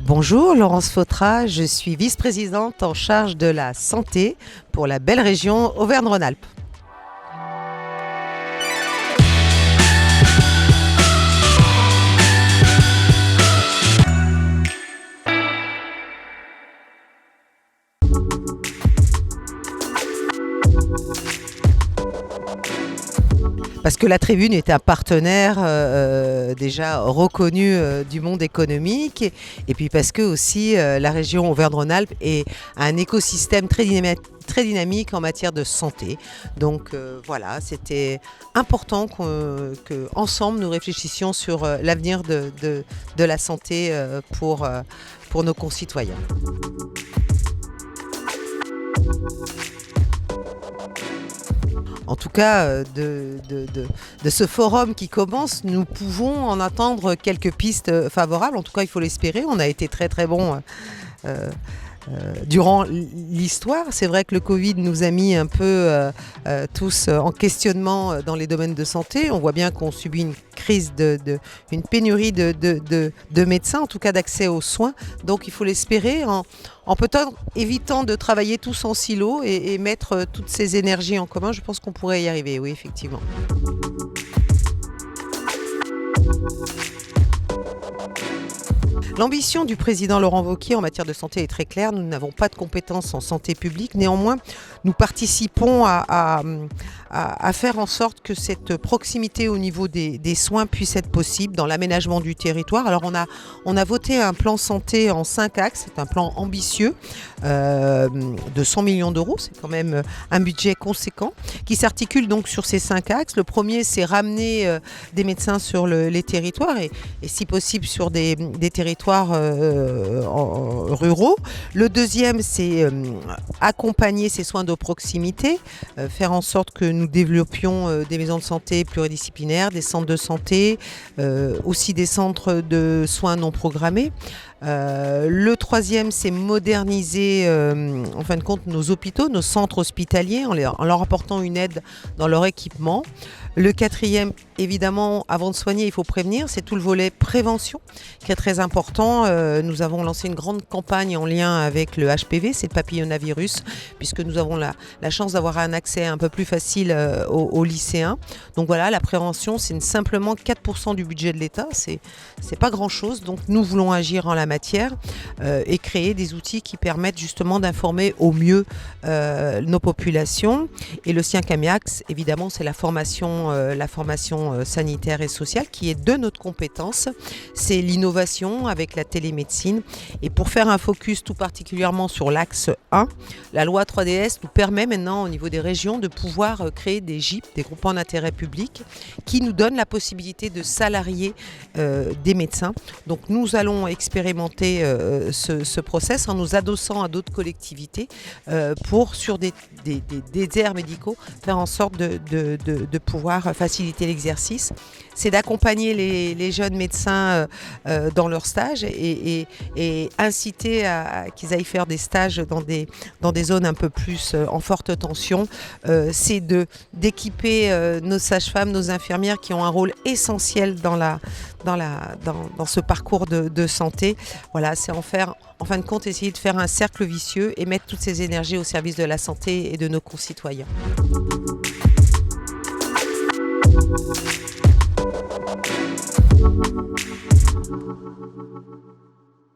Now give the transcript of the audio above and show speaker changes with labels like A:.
A: Bonjour, Laurence Fautra, je suis vice-présidente en charge de la santé pour la belle région Auvergne-Rhône-Alpes. Parce que la Tribune est un partenaire déjà reconnu du monde économique et puis parce que aussi la région Auvergne-Rhône-Alpes est un écosystème très dynamique en matière de santé. Donc voilà, c'était important qu'ensemble nous réfléchissions sur l'avenir de la santé pour nos concitoyens. En tout cas, de ce forum qui commence, nous pouvons en attendre quelques pistes favorables. En tout cas, il faut l'espérer. On a été très très bons durant l'histoire. C'est vrai que le Covid nous a mis un peu tous en questionnement dans les domaines de santé. On voit bien qu'on subit une crise, une pénurie de médecins, en tout cas d'accès aux soins. Donc il faut l'espérer en peut-être évitant de travailler tous en silo et mettre toutes ces énergies en commun. Je pense qu'on pourrait y arriver, oui, effectivement. L'ambition du président Laurent Wauquiez en matière de santé est très claire. Nous n'avons pas de compétences en santé publique. Néanmoins, nous participons à faire en sorte que cette proximité au niveau des soins puisse être possible dans l'aménagement du territoire. Alors on a voté un plan santé en 5 axes. C'est un plan ambitieux de 100 millions d'euros. C'est quand même un budget conséquent qui s'articule donc sur ces 5 axes. Le premier, c'est ramener des médecins sur les territoires et si possible sur des territoires ruraux. Le deuxième, c'est accompagner ces soins de proximité, faire en sorte que nous développions des maisons de santé pluridisciplinaires, des centres de santé, aussi des centres de soins non programmés. Le troisième, c'est moderniser en fin de compte nos hôpitaux, nos centres hospitaliers en leur apportant une aide dans leur équipement. Le quatrième, évidemment, avant de soigner, il faut prévenir. C'est tout le volet prévention qui est très important. Nous avons lancé une grande campagne en lien avec le HPV, c'est le papillomavirus, puisque nous avons la chance d'avoir un accès un peu plus facile aux lycéens. Donc voilà, la prévention, c'est simplement 4% du budget de l'État. C'est pas grand-chose. Donc nous voulons agir en la matière et créer des outils qui permettent justement d'informer au mieux nos populations. Et le cinquième axe, évidemment, c'est la formation sanitaire et sociale qui est de notre compétence. C'est l'innovation avec la télémédecine. Et pour faire un focus tout particulièrement sur l'axe 1, la loi 3DS nous permet maintenant au niveau des régions de pouvoir créer des GIP, des groupements d'intérêt public, qui nous donnent la possibilité de salarier des médecins. Donc nous allons expérimenter ce process en nous adossant à d'autres collectivités pour, sur des déserts médicaux, faire en sorte de pouvoir faciliter l'exercice. C'est d'accompagner les jeunes médecins dans leur stage et inciter à qu'ils aillent faire des stages dans des zones un peu plus en forte tension. C'est d'équiper nos sages-femmes, nos infirmières qui ont un rôle essentiel dans ce parcours de santé. Voilà, c'est en fin de compte essayer de faire un cercle vicieux et mettre toutes ces énergies au service de la santé et de nos concitoyens.